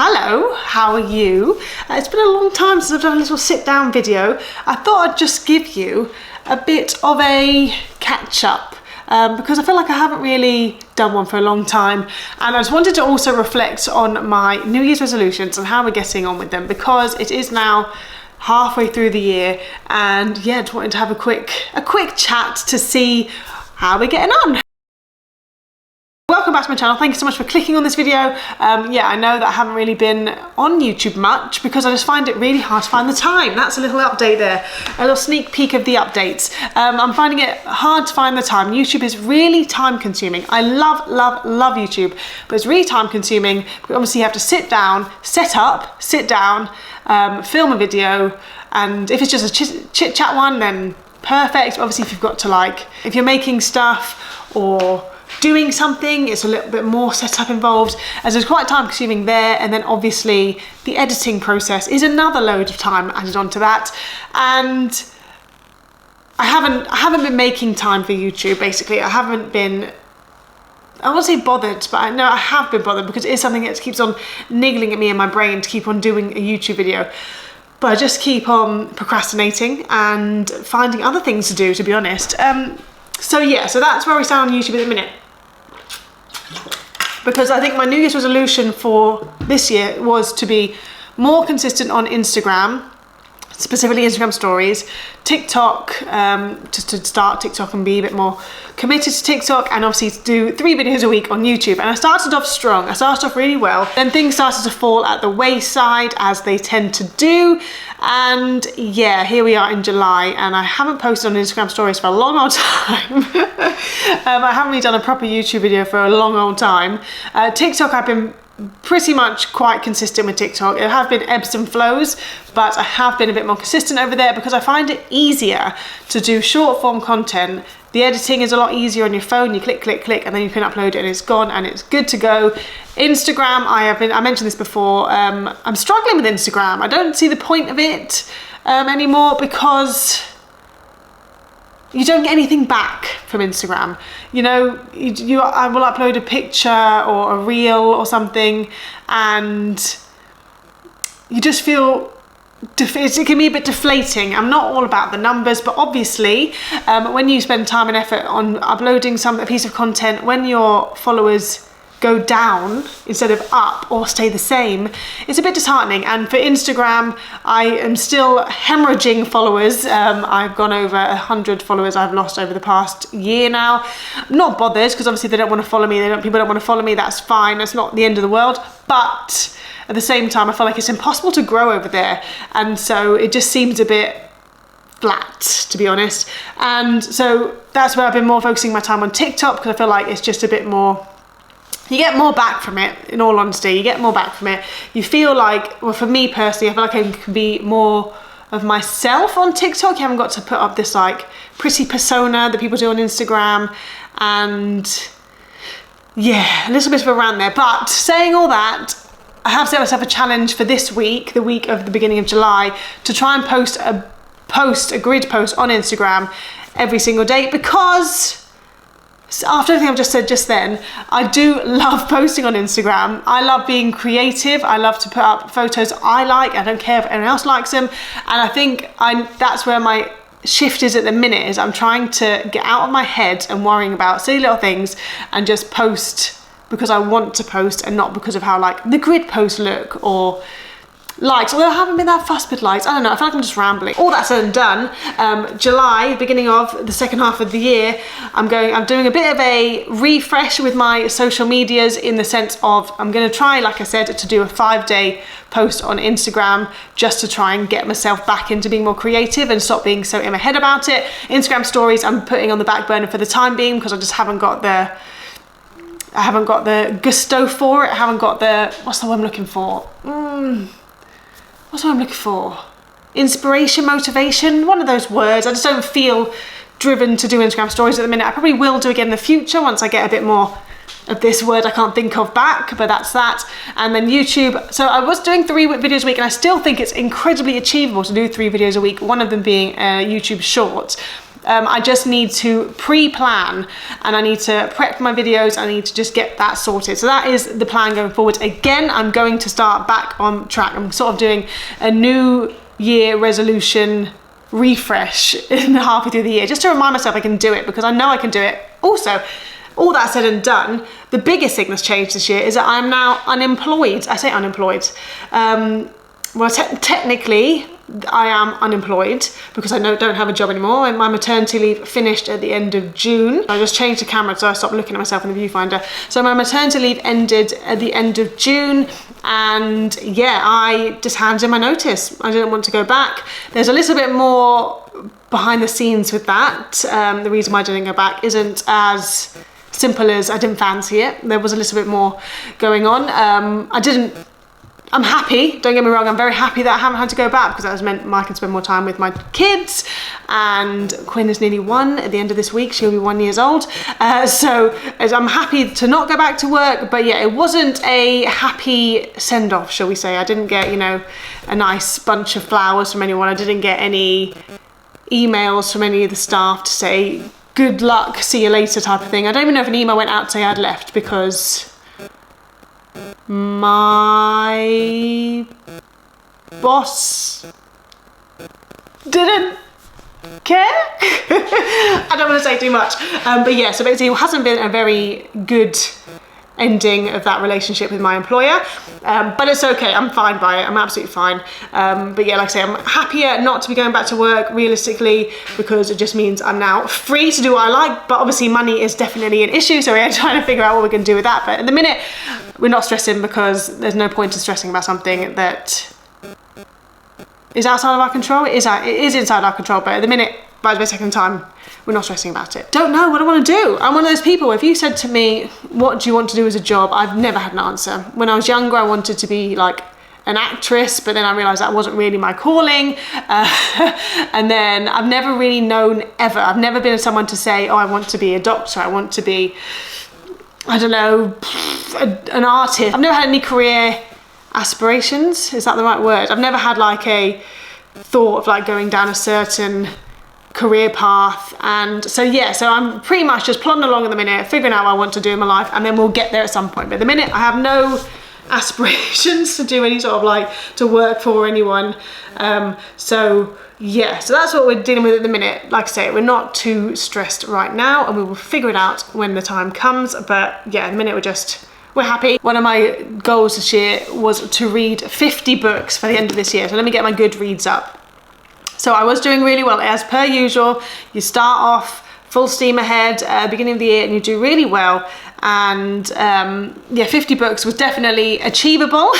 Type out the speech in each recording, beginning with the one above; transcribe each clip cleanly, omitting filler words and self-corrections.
Hello, how are you? It's been a long time since I've done a little sit down video. I thought I'd just give you a bit of a catch up because I feel like I haven't really done one for a long time, and I just wanted to also reflect on my New Year's resolutions and how we're getting on with them, because it is now halfway through the year, and yeah, just wanted to have a quick chat to see how we're getting on. Welcome back to my channel. Thank you so much for clicking on this video. Yeah, I know that I haven't really been on YouTube much because I just find it really hard to find the time. That's a little update there, a little sneak peek of the updates. I'm finding it hard to find the time. YouTube is really time consuming. I love YouTube, but it's really time consuming. But obviously you have to sit down, sit down, film a video, and if it's just a chit chat one, then perfect. But obviously if you've got to if you're making stuff or doing something, it's a little bit more setup involved, as it's quite time consuming there. And then obviously the editing process is another load of time added onto that, and I haven't been making time for YouTube. Basically I haven't been, I won't say bothered, but I know I have been bothered because it is something that keeps on niggling at me in my brain to keep on doing a YouTube video, but I just keep on procrastinating and finding other things to do, to be honest. So yeah, so that's where we stand on YouTube at the minute. Because I think my New Year's resolution for this year was to be more consistent on Instagram, specifically Instagram stories, TikTok, just to start TikTok and be a bit more committed to TikTok, and obviously to do 3 videos a week on YouTube. And I started off strong, I started off really well, then things started to fall at the wayside, as they tend to do. And yeah, here we are in July, and I haven't posted on Instagram stories for a long old time. I haven't really done a proper YouTube video for a long old time. TikTok, I've been pretty much quite consistent with TikTok. There have been ebbs and flows, but I have been a bit more consistent over there because I find it easier to do short form content. The editing is a lot easier on your phone. You click, and then you can upload it and it's gone and it's good to go. Instagram, I mentioned this before, I'm struggling with Instagram. I don't see the point of it anymore because you don't get anything back from Instagram. You know, I will upload a picture or a reel or something, and you just feel it can be a bit deflating. I'm not all about the numbers, but obviously when you spend time and effort on uploading a piece of content, when your followers go down instead of up or stay the same, it's a bit disheartening. And for Instagram, I am still hemorrhaging followers. I've gone over 100 followers I've lost over the past year now. I'm not bothered, because obviously they don't want to follow me, people don't want to follow me, that's fine, that's not the end of the world. But at the same time, I feel like it's impossible to grow over there, and so it just seems a bit flat, to be honest. And so that's where I've been more focusing my time on TikTok, because I feel like it's just a bit more, you get more back from it, in all honesty. You get more back from it. You feel like, well, for me personally, I feel like I can be more of myself on TikTok. You haven't got to put up this pretty persona that people do on Instagram, and yeah, a little bit of a rant there. But saying all that, I have set myself a challenge for this week, the week of the beginning of July, to try and post a grid post on Instagram every single day, because after everything I've just said just then, I do love posting on Instagram. I love being creative. I love to put up photos I like. I don't care if anyone else likes them. And I think that's where my shift is at the minute, is I'm trying to get out of my head and worrying about silly little things and just post because I want to post, and not because of how the grid posts look or likes, although I haven't been that fussed with likes. I don't know, I feel like I'm just rambling. All that said and done, July, beginning of the second half of the year, I'm doing a bit of a refresh with my social medias, in the sense of I'm going to try, like I said, to do a 5-day post on Instagram, just to try and get myself back into being more creative and stop being so in my head about it. Instagram stories I'm putting on the back burner for the time being, because I just haven't got the gusto for it. I haven't got the, what's the word I'm looking for? What's what I'm looking for? Inspiration, motivation, one of those words. I just don't feel driven to do Instagram stories at the minute. I probably will do again in the future once I get a bit more of this word I can't think of back, but that's that. And then YouTube. So I was doing 3 videos a week, and I still think it's incredibly achievable to do 3 videos a week, one of them being YouTube Shorts. I just need to pre-plan, and I need to prep my videos. I need to just get that sorted. So that is the plan going forward. Again, I'm going to start back on track. I'm sort of doing a new year resolution refresh in halfway through the year, just to remind myself I can do it, because I know I can do it. Also, all that said and done, the biggest thing that's changed this year is that I'm now unemployed. I say unemployed. Well, technically, I am unemployed because I don't have a job anymore, and my maternity leave finished at the end of June. I just changed the camera so I stopped looking at myself in the viewfinder. So my maternity leave ended at the end of June, and yeah, I just handed in my notice. I didn't want to go back. There's a little bit more behind the scenes with that. The reason why I didn't go back isn't as simple as I didn't fancy it. There was a little bit more going on. I'm happy, don't get me wrong, I'm very happy that I haven't had to go back, because that has meant I can spend more time with my kids, and Quinn is nearly 1 at the end of this week. She'll be 1 year old. So I'm happy to not go back to work, but yeah, it wasn't a happy send-off, shall we say. I didn't get, you know, a nice bunch of flowers from anyone. I didn't get any emails from any of the staff to say, good luck, see you later type of thing. I don't even know if an email went out to say I'd left, because my boss didn't care. I don't want to say too much, but yeah, so basically it hasn't been a very good ending of that relationship with my employer, but it's okay. I'm fine by it. I'm absolutely fine. But yeah, like I say, I'm happier not to be going back to work realistically, because it just means I'm now free to do what I like. But obviously money is definitely an issue, so we're trying to figure out what we're going to do with that. But at the minute, we're not stressing, because there's no point in stressing about something that is outside of our control. It is inside our control, but at the minute, by the second time, we're not stressing about it. Don't know what I want to do. I'm one of those people, if you said to me, what do you want to do as a job? I've never had an answer. When I was younger, I wanted to be like an actress, but then I realized that wasn't really my calling. And then I've never really known ever. I've never been someone to say, oh, I want to be a doctor. I want to be, I don't know, an artist. I've never had any career aspirations. Is that the right word? I've never had like a thought of like going down a certain career path. And so yeah, so I'm pretty much just plodding along at the minute, figuring out what I want to do in my life, and then we'll get there at some point. But at the minute, I have no aspirations to do any sort of like to work for anyone. So yeah, so that's what we're dealing with at the minute. Like I say, we're not too stressed right now, and we will figure it out when the time comes. But yeah, at the minute we're happy. One of my goals this year was to read 50 books for the end of this year. So let me get my Goodreads up. So I was doing really well, as per usual. You start off full steam ahead, beginning of the year, and you do really well. And yeah, 50 books was definitely achievable.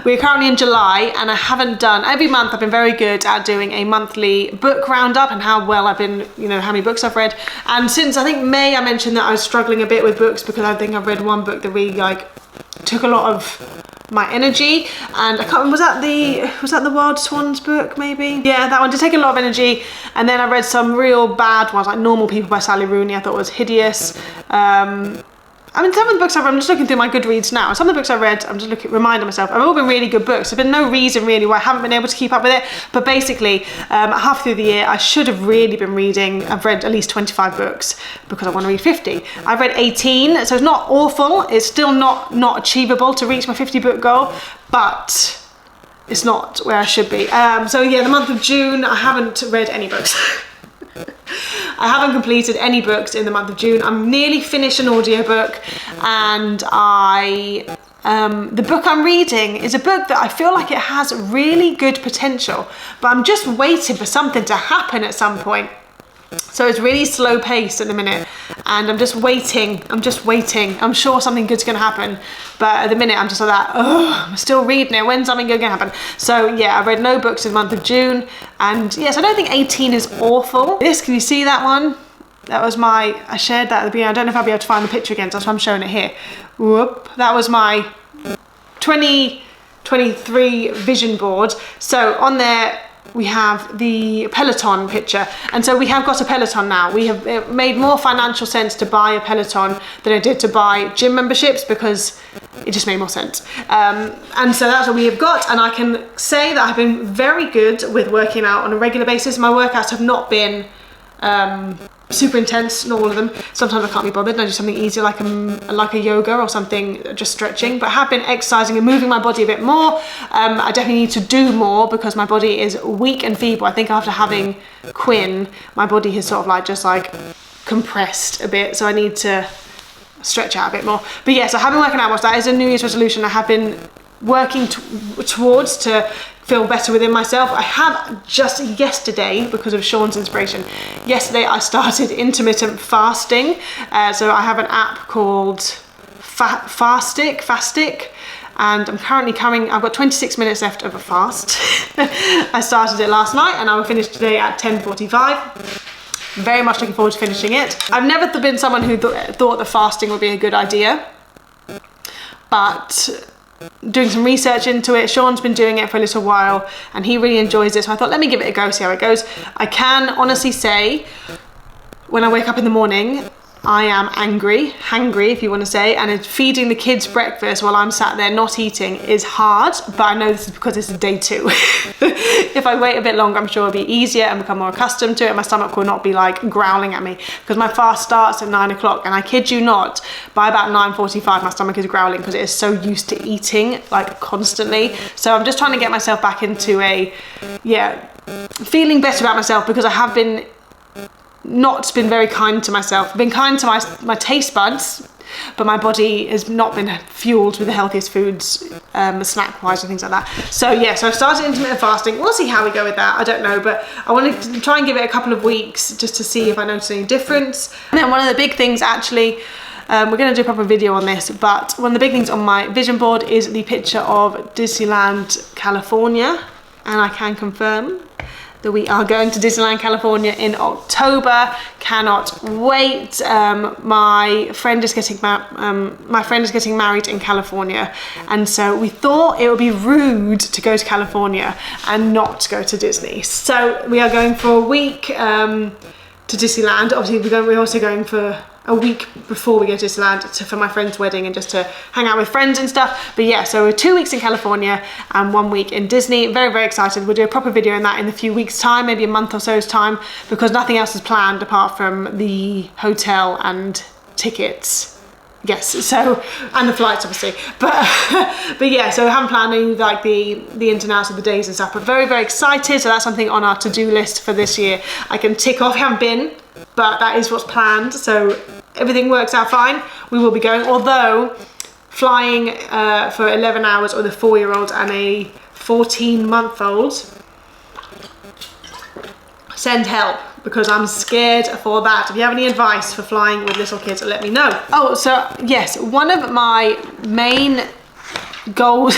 We're currently in July, and I haven't done, every month I've been very good at doing a monthly book roundup and how well I've been, you know, how many books I've read. And since I think May, I mentioned that I was struggling a bit with books, because I think I've read one book that really like took a lot of my energy, and I can't remember, was that the Wild Swans book maybe? Yeah, that one did take a lot of energy. And then I read some real bad ones like Normal People by Sally Rooney. I thought was hideous. I mean, some of the books I'm just looking through my Goodreads now. Some of the books I read, I'm just reminding myself, have all been really good books. There's been no reason really why I haven't been able to keep up with it. But basically, half through the year, I should have really been reading. I've read at least 25 books because I want to read 50. I've read 18, so it's not awful. It's still not achievable to reach my 50 book goal, but it's not where I should be. So yeah, the month of June, I haven't read any books. I haven't completed any books in the month of June. I'm nearly finished an audiobook, and the book I'm reading is a book that I feel like it has really good potential, but I'm just waiting for something to happen at some point. So it's really slow paced at the minute, and I'm just waiting. I'm sure something good's gonna happen, but at the minute I'm just like that, oh, I'm still reading it, when's something good gonna happen? So yeah, I've read no books in the month of June, and yes, I don't think 18 is awful. Can you see that one? That was I shared that at the beginning. I don't know if I'll be able to find the picture again, so that's why I'm showing it here. Whoop, that was my 2023 vision board. So on there, we have the Peloton picture, and so we have got a Peloton now. It made more financial sense to buy a Peloton than it did to buy gym memberships, because it just made more sense. And so that's what we have got, and I can say that I've been very good with working out on a regular basis. My workouts have not been super intense, not all of them. Sometimes I can't be bothered and I do something easier like a yoga or something, just stretching, but I have been exercising and moving my body a bit more. I definitely need to do more because my body is weak and feeble. I think after having Quinn, my body has sort of just compressed a bit, so I need to stretch out a bit more. But yes, I have been working out much. That is a New Year's resolution I have been working towards to feel better within myself. I have just yesterday, because of Sean's inspiration, yesterday I started intermittent fasting. So I have an app called Fastic, and I'm currently I've got 26 minutes left of a fast. I started it last night and I will finish today at 10:45. Very much looking forward to finishing it. I've never been someone who thought that fasting would be a good idea, but doing some research into it, Sean's been doing it for a little while and he really enjoys it, so I thought, let me give it a go, see how it goes. I can honestly say, when I wake up in the morning, I am hangry if you want to say, and feeding the kids breakfast while I'm sat there not eating is hard, but I know this is because this is day 2. If I wait a bit longer, I'm sure it'll be easier and become more accustomed to it. My stomach will not be growling at me, because my fast starts at 9 o'clock, and I kid you not, by about 9:45 my stomach is growling because it is so used to eating constantly. So I'm just trying to get myself back into feeling better about myself, because I have been not been very kind to myself. I've been kind to my taste buds, but my body has not been fueled with the healthiest foods, snack wise and things like that. So yeah, so I've started intermittent fasting. We'll see how we go with that, I don't know, but I want to try and give it a couple of weeks just to see if I notice any difference. And then one of the big things, actually, we're going to do a proper video on this, but one of the big things on my vision board is the picture of Disneyland California, and I can confirm that we are going to Disneyland California in October. Cannot wait. My friend is getting married in California, and so we thought it would be rude to go to California and not go to Disney. So we are going for a week to Disneyland. Obviously, we're also going for a week before we go to Disneyland for my friend's wedding and just to hang out with friends and stuff. But yeah, so we're 2 weeks in California and 1 week in Disney. Very, very excited. We'll do a proper video on that in a few weeks' time, maybe a month or so's time, because nothing else is planned apart from the hotel and tickets. Yes, so, and the flights obviously, but yeah, so I haven't planned any the ins and outs of the days and stuff, but very, very excited. So that's something on our to-do list for this year. I can tick off, I haven't been, but that is what's planned. So everything works out fine. We will be going, although flying for 11 hours with a 4-year-old and a 14-month-old, send help, because I'm scared for that. If you have any advice for flying with little kids, let me know. Oh, so yes, one of my main goals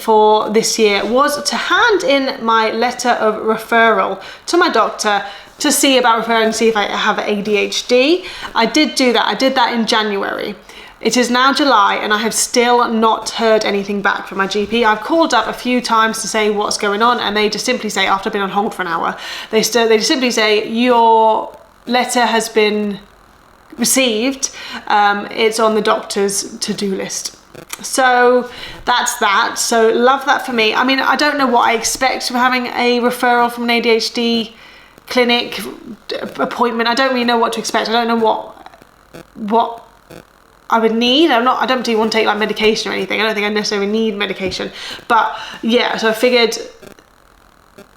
for this year was to hand in my letter of referral to my doctor to see about referring, see if I have ADHD. I did do that. I did that in January. It is now July and I have still not heard anything back from my GP. I've called up a few times to say what's going on, and they just simply say, after I've been on hold for an hour, they just simply say, your letter has been received. It's on the doctor's to-do list. So that's that. So love that for me. I mean, I don't know what I expect from having a referral from an ADHD clinic appointment. I don't really know what to expect. I don't know what I would need. I don't particularly want to take medication or anything. I don't think I necessarily need medication, but yeah, so I figured,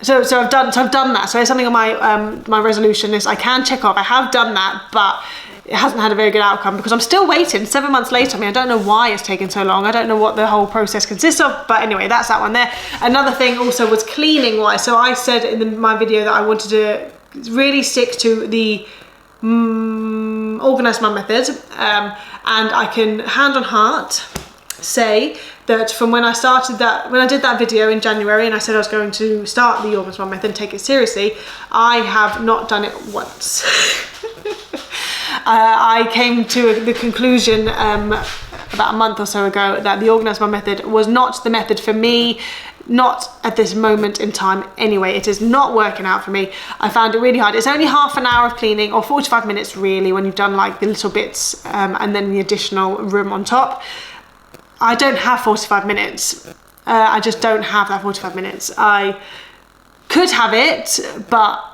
so I've done that. So it's something on my resolution list I can check off. I have done that, but it hasn't had a very good outcome because I'm still waiting 7 months later. I mean, I don't know why it's taken so long. I don't know what the whole process consists of, but anyway, that's that one there. Another thing also was cleaning wise. So I said in my video that I wanted to really stick to the organised mum method, and I can hand on heart say that from when I did that video in January and I said I was going to start the organised mum method and take it seriously, I have not done it once. I came to the conclusion about a month or so ago that the organised mum method was not the method for me. not at this moment in time anyway. It is not working out for me. I found it really hard. It's only half an hour of cleaning, or 45 minutes really, when you've done like the little bits and then the additional room on top. I don't have 45 minutes. I just don't have that 45 minutes. I could have it, but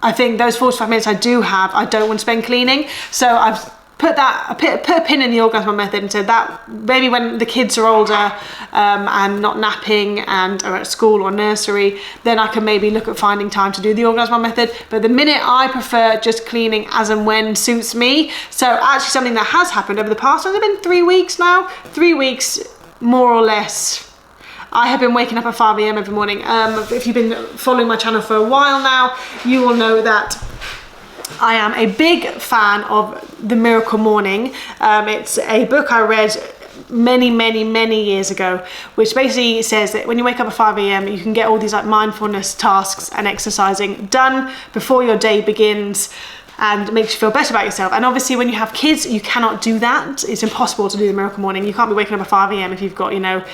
I think those 45 minutes I do have, I don't want to spend cleaning. So I've put a pin in the organismal method, and said that maybe when the kids are older and not napping and are at school or nursery, then I can maybe look at finding time to do the organismal method. But at the minute, I prefer just cleaning as and when suits me. So actually something that has happened over the past, has it been 3 weeks now? 3 weeks, more or less. I have been waking up at 5 a.m. every morning. If you've been following my channel for a while now, you will know that I am a big fan of The Miracle Morning. It's a book I read many years ago, which basically says that when you wake up at 5 a.m. you can get all these like mindfulness tasks and exercising done before your day begins, and it makes you feel better about yourself. And obviously when you have kids, you cannot do that. It's impossible to do The Miracle Morning. You can't be waking up at 5 a.m. if you've got, you know,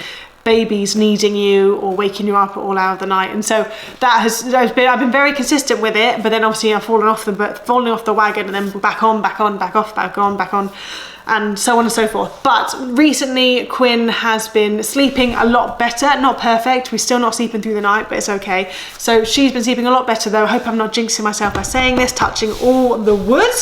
babies needing you or waking you up at all hours of the night. And so I've been very consistent with it, but then obviously I've fallen off the wagon, and then back on, back on, and so on and so forth. But recently Quinn has been sleeping a lot better. Not perfect, we're still not sleeping through the night, but it's okay. So she's been sleeping a lot better though. I hope I'm not jinxing myself by saying this, touching all the wood.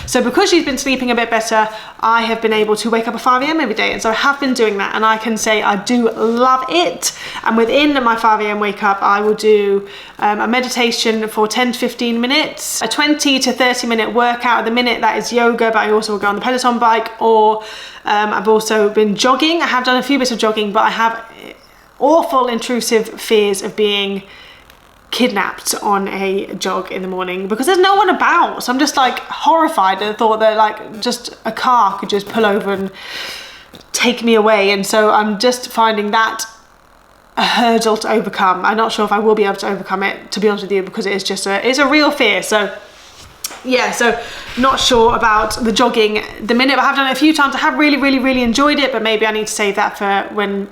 So because she's been sleeping a bit better, I have been able to wake up at 5 a.m. every day, and so I have been doing that, and I can say I do love it. And within my 5 a.m. wake up, I will do a meditation for 10 to 15 minutes, a 20 to 30 minute workout. At the minute that is yoga, but I also will go on the Peloton bike, or I've also been jogging. I have done a few bits of jogging, but I have awful intrusive fears of being kidnapped on a jog in the morning, because there's no one about. So I'm just like horrified at the thought that like just a car could just pull over and take me away. And so I'm just finding that a hurdle to overcome. I'm not sure if I will be able to overcome it, to be honest with you, because it is just it's a real fear. So yeah, so not sure about the jogging the minute, but I have done it a few times. I have really enjoyed it, but maybe I need to save that for when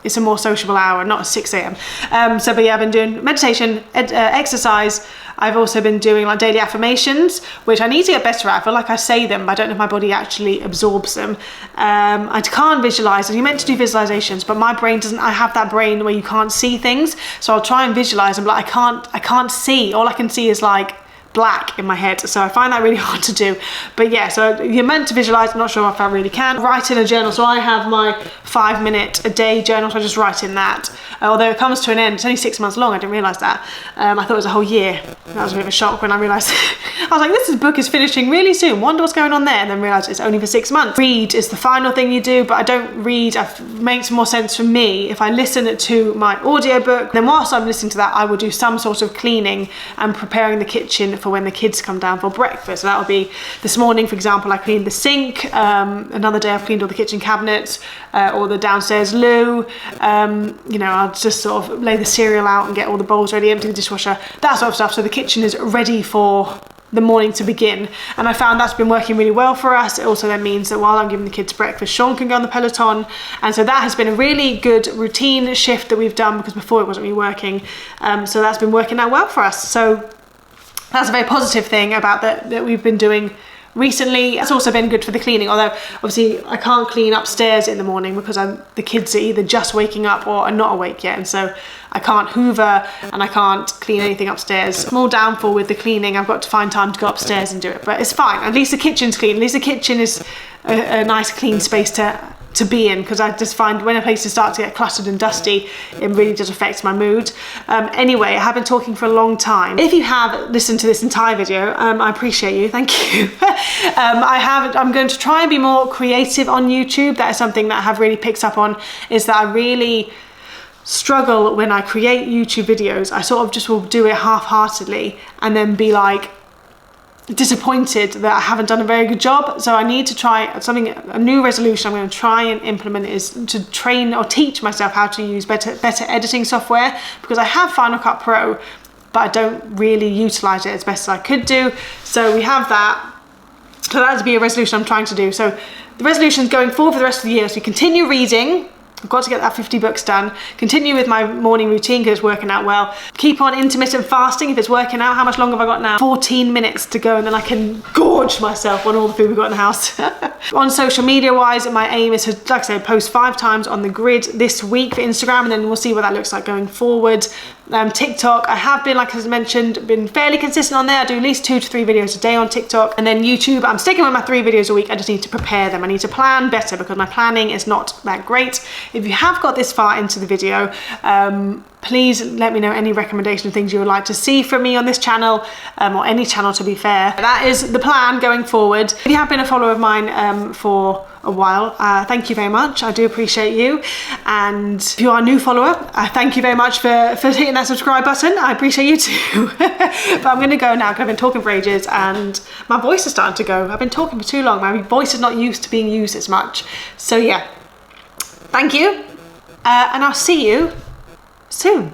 it's a more sociable hour, not 6 a.m. But yeah, I've been doing meditation, exercise. I've also been doing like daily affirmations, which I need to get better at. I feel like I say them, but I don't know if my body actually absorbs them. I can't visualize, and you're meant to do visualizations, but my brain doesn't. I have that brain where you can't see things, so I'll try and visualize them, but I can't see. All I can see is like black in my head, so I find that really hard to do. But yeah, so you're meant to visualize. I'm not sure if I really can. Write in a journal. So I have my 5 minute a day journal, so I just write in that. Although it comes to an end, it's only 6 months long. I didn't realize that. I thought it was a whole year. That was a bit of a shock when I realized. I was like, this book is finishing really soon, wonder what's going on there, and then realized it's only for 6 months. Read is the final thing you do, but I don't read. It makes more sense for me if I listen to my audiobook. Then whilst I'm listening to that, I will do some sort of cleaning and preparing the kitchen for when the kids come down for breakfast. So that'll be this morning, for example, I cleaned the sink. Another day I've cleaned all the kitchen cabinets or the downstairs loo. You know, I'll just sort of lay the cereal out and get all the bowls ready, empty the dishwasher, that sort of stuff. So the kitchen is ready for the morning to begin, and I found that's been working really well for us. It also then means that while I'm giving the kids breakfast, Sean can go on the Peloton, and so that has been a really good routine shift that we've done, because before it wasn't really working. So that's been working out well for us. So that's a very positive thing about that we've been doing recently. It's also been good for the cleaning, although obviously I can't clean upstairs in the morning because the kids are either just waking up or are not awake yet, and so I can't hoover and I can't clean anything upstairs. Small downfall with the cleaning, I've got to find time to go upstairs and do it, but it's fine. At least the kitchen's clean. At least the kitchen is a nice clean space to be in, because I just find when a place starts to get cluttered and dusty, it really does affect my mood. Anyway, I have been talking for a long time. If you have listened to this entire video, I appreciate you, thank you. I'm going to try and be more creative on YouTube. That is something that I have really picked up on, is that I really struggle when I create YouTube videos. I sort of just will do it half-heartedly and then be like disappointed that I haven't done a very good job. So I need to try something, a new resolution I'm going to try and implement is to train or teach myself how to use better editing software, because I have Final Cut Pro, but I don't really utilize it as best as I could do. So we have that. So that would be a resolution I'm trying to do. So the resolutions going forward for the rest of the year is to continue reading. I've got to get that 50 books done, continue with my morning routine because it's working out well, keep on intermittent fasting if it's working out. How much longer have I got now? 14 minutes to go, and then I can gorge myself on all the food we've got in the house. On social media wise, my aim is to, like I said, post 5 times on the grid this week for Instagram, and then we'll see what that looks like going forward. TikTok, I have been, like I mentioned, been fairly consistent on there. I do at least 2 to 3 videos a day on TikTok. And then YouTube, I'm sticking with my 3 videos a week. I just need to prepare them. I need to plan better because my planning is not that great. If you have got this far into the video, please let me know any recommendation of things you would like to see from me on this channel, or any channel to be fair. That is the plan going forward. If you have been a follower of mine for a while, thank you very much. I do appreciate you. And if you are a new follower, thank you very much for hitting that subscribe button. I appreciate you too. But I'm going to go now because I've been talking for ages and my voice is starting to go. I've been talking for too long. My voice is not used to being used as much. So yeah, thank you. And I'll see you soon.